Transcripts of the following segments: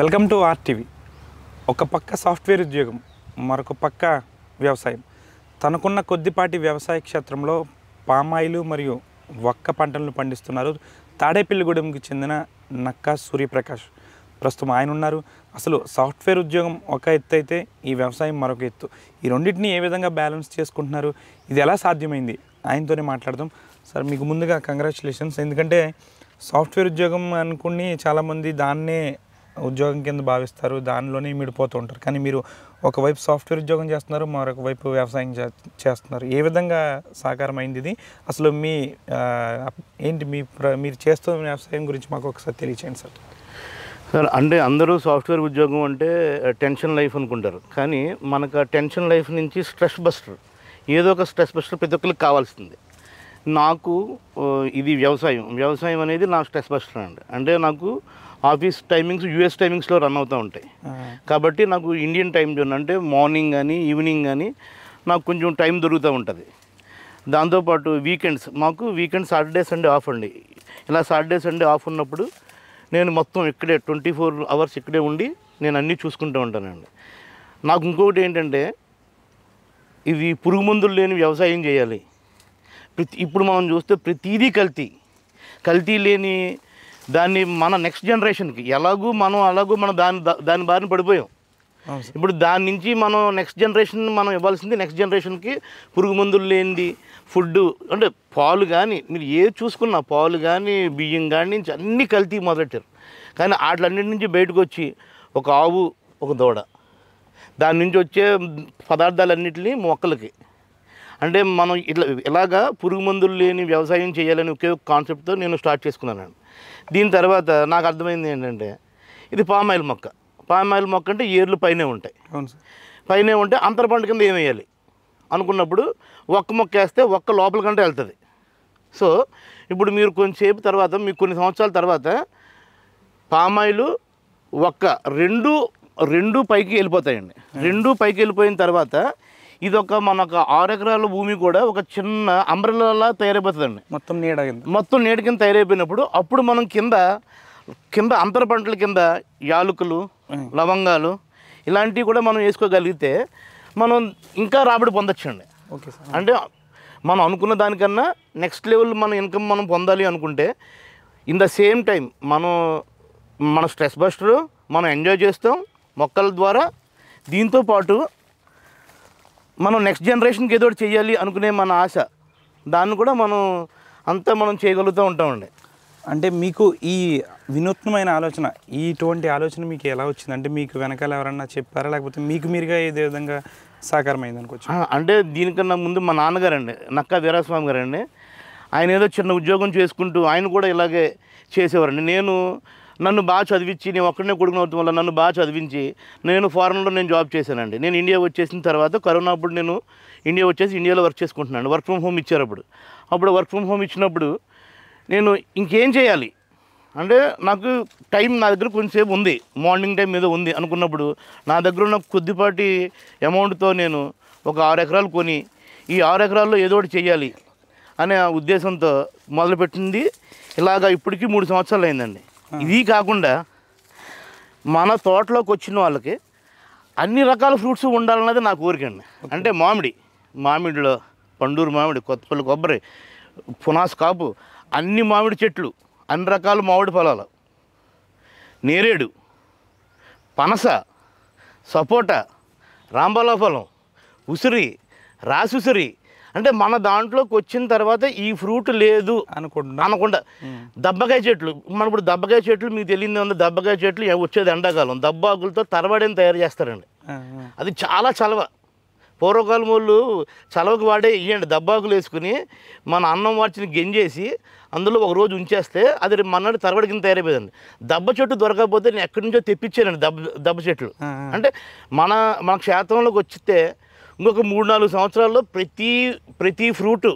Welcome to RTV. ఒక పక్క software ఉద్యోగం, మరొక పక్క వ్యవసాయం. తనకున్న కొద్దిపాటి వ్యవసాయ క్షేత్రంలో పామాయిలు మరియు వక్క పంటలను పండిస్తున్నారు తాడేపల్లిగూడెంకి చెందిన నక్కా సూర్యప్రకాష్. ప్రస్తుతం ఆయన ఉన్నారు. అసలు సాఫ్ట్వేర్ ఉద్యోగం ఒక ఎత్తు అయితే ఈ వ్యవసాయం మరొక ఎత్తు. ఈ రెండింటిని ఏ విధంగా బ్యాలెన్స్ చేసుకుంటున్నారు, ఇది ఎలా సాధ్యమైంది, ఆయనతోనే మాట్లాడదాం. సార్, మీకు ముందుగా కంగ్రాచులేషన్స్. ఎందుకంటే సాఫ్ట్వేర్ ఉద్యోగం అనుకుని చాలామంది దాన్నే ఉద్యోగం కింద భావిస్తారు, దానిలోనే మిడిపోతూ ఉంటారు. కానీ మీరు ఒకవైపు సాఫ్ట్వేర్ ఉద్యోగం చేస్తున్నారు, మరొక వైపు వ్యవసాయం చేస్తున్నారు. ఏ విధంగా సాకారమైంది ఇది? అసలు మీ ఏంటి మీరు చేస్తున్న వ్యవసాయం గురించి మాకు ఒకసారి తెలియచేయండి సార్. సార్, అంటే అందరూ సాఫ్ట్వేర్ ఉద్యోగం అంటే టెన్షన్ లైఫ్ అనుకుంటారు. కానీ మనకు ఆ టెన్షన్ లైఫ్ నుంచి స్ట్రెస్ బస్టర్, ఏదో ఒక స్ట్రెస్ బస్టర్ ప్రతి ఒక్కరికి కావాల్సింది. నాకు ఇది వ్యవసాయం అనేది నా స్ట్రెస్ బస్టర్ అండి. అంటే నాకు ఆఫీస్ టైమింగ్స్ యూఎస్ టైమింగ్స్లో రన్ అవుతూ ఉంటాయి. కాబట్టి నాకు ఇండియన్ టైం జోన్ అంటే మార్నింగ్ కానీ ఈవినింగ్ కానీ నాకు కొంచెం టైం దొరుకుతూ ఉంటుంది. దాంతోపాటు మాకు వీకెండ్ సాటర్డే సండే ఆఫ్ అండి. ఇలా సాటర్డే సండే ఆఫ్ ఉన్నప్పుడు నేను మొత్తం ఇక్కడే 24 hours ఇక్కడే ఉండి నేను అన్నీ చూసుకుంటూ ఉంటానండి. నాకు ఇంకొకటి ఏంటంటే, ఇది పురుగు మందులు లేని వ్యవసాయం చేయాలి. ఇప్పుడు మనం చూస్తే ప్రతిదీ కల్తీ లేని దాన్ని మన నెక్స్ట్ జనరేషన్కి అలాగూ మనం దాని బారిన పడిపోయాం. ఇప్పుడు దాని నుంచి మనం నెక్స్ట్ జనరేషన్ మనం ఇవ్వాల్సింది, నెక్స్ట్ జనరేషన్కి పురుగు మందులు లేనిది ఫుడ్. అంటే పాలు కానీ మీరు ఏది చూసుకున్నా, పాలు కానీ బియ్యం కానీ నుంచి అన్నీ కల్తీ మొదలెట్టారు. కానీ వాటిలన్నిటి నుంచి బయటకు వచ్చి ఒక ఆవు, ఒక దూడ, దాని నుంచి వచ్చే పదార్థాలన్నింటినీ మొక్కలకి, అంటే మనం ఇలాగా పురుగు మందులు లేని వ్యవసాయం చేయాలని ఒకే కాన్సెప్ట్తో నేను స్టార్ట్ చేసుకున్నాను. దీని తర్వాత నాకు అర్థమైంది ఏంటంటే, ఇది పామాయిల్ మొక్క అంటే ఏర్లు పైనే ఉంటాయి. పైనే ఉంటే అంతర పంట కింద ఏం వేయాలి అనుకున్నప్పుడు ఒక్క మొక్క వేస్తే ఒక్క లోపల కంటే వెళ్తుంది. సో ఇప్పుడు మీరు కొంచెంసేపు తర్వాత, మీకు కొన్ని సంవత్సరాల తర్వాత పామాయిలు ఒక్క రెండు పైకి వెళ్ళిపోతాయండి. రెండు పైకి వెళ్ళిపోయిన తర్వాత ఇదొక మనకు 6 ఎకరాల భూమి కూడా ఒక చిన్న అంబ్రెల్లా తయారైపోతుందండి. మొత్తం నీడ కింద తయారైపోయినప్పుడు అప్పుడు మనం కింద అంతర పంటల కింద యాలకులు, లవంగాలు ఇలాంటివి కూడా మనం వేసుకోగలిగితే మనం ఇంకా రాబడి పొందొచ్చండి. అంటే మనం అనుకున్న దానికన్నా నెక్స్ట్ లెవెల్ మన ఇన్కమ్ మనం పొందాలి అనుకుంటే, ఇన్ ద సేమ్ టైం మన స్ట్రెస్ బస్టర్ మనం ఎంజాయ్ చేస్తాం మొక్కల ద్వారా. దీంతో పాటు మనం నెక్స్ట్ జనరేషన్కి ఏదో చేయాలి అనుకునే మన ఆశ, దాన్ని కూడా మనం చేయగలుగుతూ ఉంటామండి. అంటే మీకు ఈ వినూత్నమైన ఆలోచన, ఇటువంటి ఆలోచన మీకు ఎలా వచ్చింది? అంటే మీకు వెనకాల ఎవరన్నా చెప్పారా, లేకపోతే మీకు మీరుగా ఏదే విధంగా సాకారమైంది అనుకోవచ్చు? అంటే దీనికన్నా ముందు మా నాన్నగారండి, నక్కా వీరాస్వామి గారండి, ఆయన ఏదో చిన్న ఉద్యోగం చేసుకుంటూ ఆయన కూడా ఇలాగే చేసేవారండి. నన్ను బాగా చదివించి, నేను ఒక్కడనే కొడుకుని అవుతాం వల్ల నన్ను బాగా చదివించి నేను ఫారెన్లో జాబ్ చేశానండి. నేను ఇండియా వచ్చేసిన తర్వాత కరోనా అప్పుడు నేను ఇండియా వచ్చేసి ఇండియాలో వర్క్ చేసుకుంటున్నాను. వర్క్ ఫ్రమ్ హోమ్ ఇచ్చారు. అప్పుడు వర్క్ ఫ్రమ్ హోమ్ ఇచ్చినప్పుడు నేను ఇంకేం చేయాలి అంటే, నాకు టైం నా దగ్గర కొంచెంసేపు ఉంది, మార్నింగ్ టైం మీద ఉంది అనుకున్నప్పుడు నా దగ్గర ఉన్న కొద్దిపాటి అమౌంట్తో నేను ఒక 6 ఎకరాలు కొని ఈ 6 ఎకరాల్లో ఏదో ఒకటి చేయాలి అనే ఉద్దేశంతో మొదలుపెట్టింది. ఇలాగా ఇప్పటికీ 3 సంవత్సరాలు అయిందండి. ఇది కాకుండా మన తోటలోకి వచ్చిన వాళ్ళకి అన్ని రకాల ఫ్రూట్స్ ఉండాలన్నది నా కోరిక అండి. అంటే మామిడిలో పండూరు మామిడి, కొత్తపల్లి కొబ్బరి, పునాస్ కాపు, అన్ని మామిడి చెట్లు, అన్ని రకాల మామిడి ఫలాలు, నేరేడు, పనస, సపోటా, రాంబాల ఫలం, ఉసిరి, రాసుసిరి. అంటే మన దాంట్లోకి వచ్చిన తర్వాత ఈ ఫ్రూట్ లేదు అనకుండా దబ్బకాయ చెట్లు, ఇప్పుడు దబ్బకాయ చెట్లు మీకు తెలియదు ఉంది. దబ్బకాయ చెట్లు వచ్చేది ఎండాకాలం, దబ్బాకులతో తరబడిని తయారు చేస్తారండి. అది చాలా చలవ. పూర్వకాలం వాళ్ళు చలవకు వాడే ఇవ్వండి దబ్బాకులు వేసుకుని మన అన్నం వార్చిని గెంజేసి అందులో ఒక రోజు ఉంచేస్తే అది మన్నాడు తరబడి కింద తయారైపోయిందండి. దబ్బ చెట్టు దొరకకపోతే నేను ఎక్కడి నుంచో తెప్పించానండి దబ్బ చెట్లు. అంటే మన క్షేత్రంలోకి వచ్చితే ఇంకొక 3-4 సంవత్సరాల్లో ప్రతి ఫ్రూట్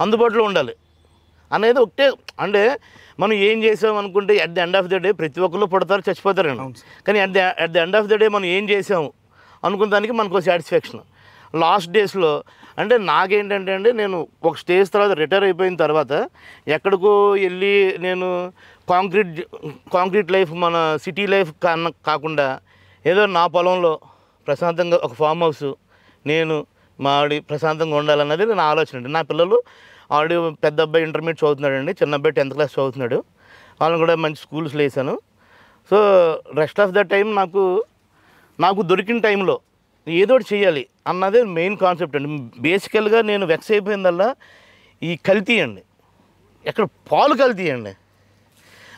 అందుబాటులో ఉండాలి అనేది ఒకటే. అంటే మనం ఏం చేసాం అనుకుంటే at the end of the day ప్రతి ఒక్కరు పుడతారు, చచ్చిపోతారండి. కానీ at the end of the day మనం ఏం చేసాము అనుకున్న దానికి మనకు సాటిస్ఫాక్షన్. లాస్ట్ డేస్లో అంటే నాకేంటంటే అండి, నేను ఒక స్టేజ్ తర్వాత రిటైర్ అయిపోయిన తర్వాత ఎక్కడికో వెళ్ళి నేను కాంక్రీట్ లైఫ్, మన సిటీ లైఫ్ కాకుండా ఏదో నా పొలంలో ప్రశాంతంగా ఒక ఫామ్ హౌస్, నేను మా ఆవిడ ప్రశాంతంగా ఉండాలన్నది నా ఆలోచన అండి. నా పిల్లలు ఆల్రెడీ పెద్ద అబ్బాయి ఇంటర్మీడియట్ చదువుతున్నాడండి, చిన్న అబ్బాయి 10th క్లాస్ చదువుతున్నాడు. వాళ్ళని కూడా మంచి స్కూల్స్లో వేసాను. So rest of the time నాకు దొరికిన టైంలో ఏదో ఒకటి చేయాలి అన్నదే మెయిన్ కాన్సెప్ట్ అండి. బేసికల్గా నేను వెక్స్ అయిపోయిందల్లా ఈ కల్తీ అండి. ఎక్కడ పాలు కల్తీ అండి,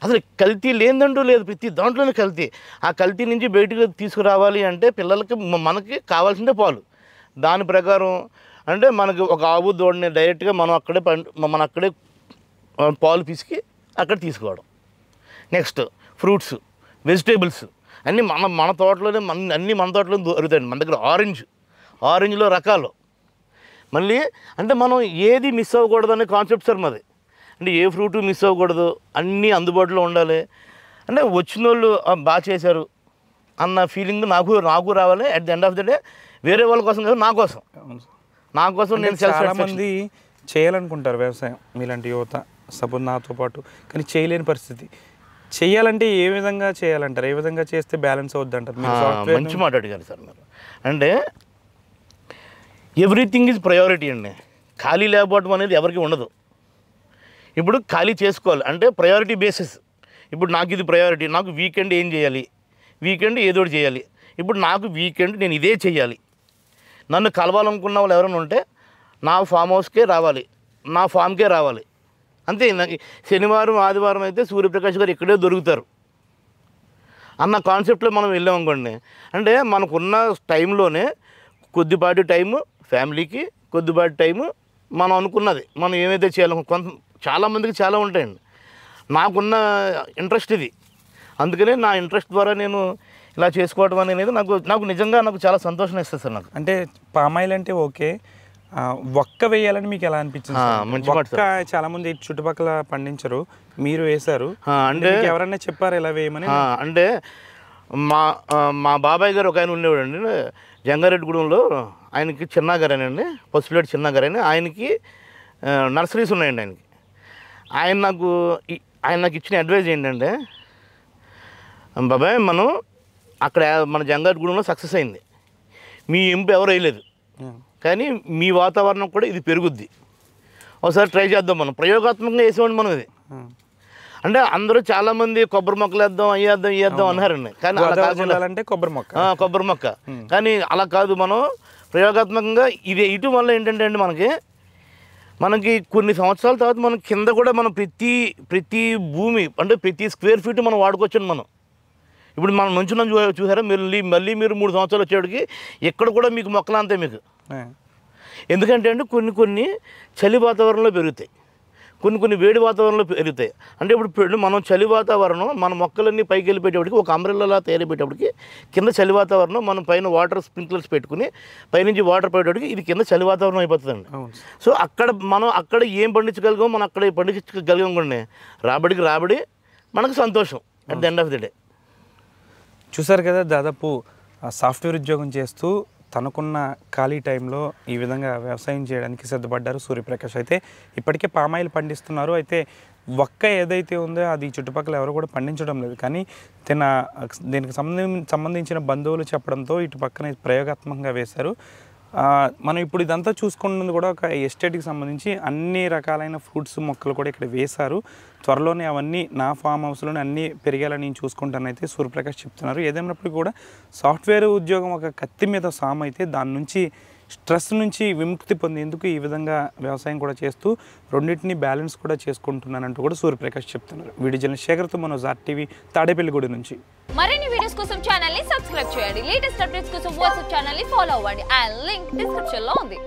అసలు కల్తీ లేదంటూ లేదు, ప్రతి దాంట్లోనే కల్తీ. ఆ కల్తీ నుంచి బయటకు తీసుకురావాలి అంటే పిల్లలకి మనకి కావాల్సిందే పాలు. దాని ప్రకారం అంటే మనకి ఒక ఆవు దూడని డైరెక్ట్గా మనం అక్కడే పాలు పిసికి అక్కడ తీసుకోవడం. నెక్స్ట్ ఫ్రూట్స్, వెజిటేబుల్స్ అన్నీ మన తోటలోనే అన్నీ మన తోటలో దొరుకుతాయండి. మన దగ్గర ఆరెంజ్లో రకాలు. మళ్ళీ అంటే మనం ఏది మిస్ అవ్వకూడదు అనే కాన్సెప్ట్ సార్ మాది. అంటే ఏ ఫ్రూట్ మిస్ అవ్వకూడదు, అన్నీ అందుబాటులో ఉండాలి. అంటే వచ్చిన వాళ్ళు బాగా చేశారు అన్న ఫీలింగ్ నాకు రావాలి. At the end of the day వేరే వాళ్ళ కోసం కాదు, నా కోసం నేను చాలామంది చేయాలనుకుంటారు వ్యవసాయం, మీలాంటి యువత సపోజ్ నాతో పాటు, కానీ చేయలేని పరిస్థితి. చేయాలంటే ఏ విధంగా చేయాలంటారు, ఏ విధంగా చేస్తే బ్యాలెన్స్ అవుద్ది అంటారు? మంచి మాట అడిగారు సార్ మీరు. అంటే ఎవ్రీథింగ్ ఈజ్ ప్రయారిటీ అండి. ఖాళీ లేకపోవడం అనేది ఎవరికి ఉండదు. ఇప్పుడు ఖాళీ చేసుకోవాలి అంటే ప్రయారిటీ బేసిస్. ఇప్పుడు నాకు ఇది ప్రయారిటీ, నాకు వీకెండ్ ఏం చేయాలి, వీకెండ్ ఏదో ఒకటి చేయాలి. ఇప్పుడు నాకు వీకెండ్ నేను ఇదే చేయాలి. నన్ను కలవాలనుకున్న వాళ్ళు ఎవరైనా ఉంటే నా ఫామ్ హౌస్కే రావాలి, నా ఫామ్కే రావాలి. అంతే. నాకు శనివారం ఆదివారం అయితే సూర్యప్రకాష్ గారు ఇక్కడే దొరుకుతారు అన్న కాన్సెప్ట్లో మనం వెళ్ళామనుకోండి. అంటే మనకున్న టైంలోనే కొద్దిపాటి టైము ఫ్యామిలీకి, కొద్దిపాటి టైము మనం అనుకున్నది మనం ఏమైతే చేయాలి. చాలామందికి చాలా ఉంటాయండి. నాకున్న ఇంట్రెస్ట్ ఇది, అందుకనే నా ఇంట్రెస్ట్ ద్వారా నేను ఇలా చేసుకోవడం అనేది నాకు నిజంగా చాలా సంతోషం ఇస్తుంది సార్. నాకు అంటే పామాయిల్ అంటే ఓకే, ఒక్క వేయాలని మీకు ఎలా అనిపించింది? ఒక్క చాలా మంది చుట్టుపక్కల పండించరు, మీరు వేశారు అంటే ఎవరన్నా చెప్పారు ఎలా వేయమని? అంటే మా బాబాయ్ గారు ఒక ఆయన ఉండేవాడండి జంగారెడ్డిగూడెంలో. ఆయనకి చిన్నగారేనండి, పసుపులేటి చిన్నగారని. ఆయనకి నర్సరీస్ ఉన్నాయండి. ఆయన నాకు ఇచ్చిన అడ్వైజ్ ఏంటంటే, బాబాయ్ మనం అక్కడ మన జంగారెడ్డిగూడెంలో సక్సెస్ అయింది, మీ ఇంపు ఎవరు వేయలేదు, కానీ మీ వాతావరణం కూడా ఇది పెరుగుద్ది, ఒకసారి ట్రై చేద్దాం. మనం ప్రయోగాత్మకంగా వేసేవాడి మనం ఇది. అంటే అందరూ చాలామంది కొబ్బరి మొక్కలు వేద్దాం, అయ్యేద్దాం అన్నారండి. కానీ కొబ్బరి మొక్క కానీ అలా కాదు. మనం ప్రయోగాత్మకంగా ఇది వేయటం వల్ల ఏంటంటే అండి మనకి కొన్ని సంవత్సరాల తర్వాత మనం కింద కూడా మనం ప్రతి భూమి అంటే ప్రతి స్క్వేర్ ఫీట్ మనం వాడుకోవచ్చండి. మనం ఇప్పుడు మనం నుంచున్నాం చూసారా, మళ్ళీ మీరు 3 సంవత్సరాలు వచ్చేటికి ఎక్కడ కూడా మీకు మొక్కలు అంతే మీకు. ఎందుకంటే అండి కొన్ని చలి వాతావరణంలో పెరుగుతాయి, కొన్ని వేడి వాతావరణంలో పెరుగుతాయి. అంటే ఇప్పుడు మనం చలి వాతావరణం మన మొక్కలన్నీ పైకి వెళ్ళిపోయేటప్పటికి ఒక అంబ్రెల్లా తయారైపోయేటప్పటికి కింద చలి వాతావరణం మనం పైన వాటర్ స్ప్రింక్లర్స్ పెట్టుకుని పైనుంచి వాటర్ పడేటప్పటికి ఇది కింద చలి వాతావరణం అయిపోతుందండి. సో అక్కడ ఏం పండించగలిగాం, మనం అక్కడ పండించగలిగాం కొన్ని రాబడి మనకు సంతోషం at the end of the day. చూసారు కదా, దాదాపు సాఫ్ట్వేర్ ఉద్యోగం చేస్తూ తనకున్న ఖాళీ టైంలో ఈ విధంగా వ్యవసాయం చేయడానికి సిద్ధపడ్డారు సూర్యప్రకాష్. అయితే ఇప్పటికే పామాయిల్ పండిస్తున్నారు. అయితే ఒక్క ఏదైతే ఉందో అది చుట్టుపక్కల ఎవరు కూడా పండించడం లేదు. కానీ దీనికి సంబంధించిన బంధువులు చెప్పడంతో ఇటు పక్కన ప్రయోగాత్మకంగా వేశారు. మనం ఇప్పుడు ఇదంతా చూసుకున్నది కూడా ఒక ఎస్టేట్కి సంబంధించి అన్ని రకాలైన ఫ్రూట్స్ మొక్కలు కూడా ఇక్కడ వేశారు. త్వరలోనే అవన్నీ నా ఫామ్ హౌస్లోనే అన్నీ పెరిగేలా నేను చూసుకుంటానైతే సూర్యప్రకాష్ చెప్తున్నారు. ఏదైనప్పటికీ కూడా సాఫ్ట్వేర్ ఉద్యోగం ఒక కత్తి మీద సామ్ అయితే దాని నుంచి స్ట్రెస్ నుంచి విముక్తి పొందేందుకు ఈ విధంగా వ్యవసాయం కూడా చేస్తూ రెండింటిని బ్యాలెన్స్ కూడా చేసుకుంటున్నానంటూ కూడా సూర్యప్రకాష్ చెప్తున్నారు. వీడియో జర్నలిస్ట్ శేఖర్తో మనోజ్, RTV, తాడేపల్లిగూడ నుంచి. మరిన్ని వీడియోస్ కోసం ఛానల్ ని సబ్స్క్రైబ్ చేయండి. లేటెస్ట్ అప్డేట్స్ కోసం వాట్సాప్ ఛానల్ ని ఫాలో అవ్వండి. ఆ లింక్ డిస్క్రిప్షన్ లో ఉంది.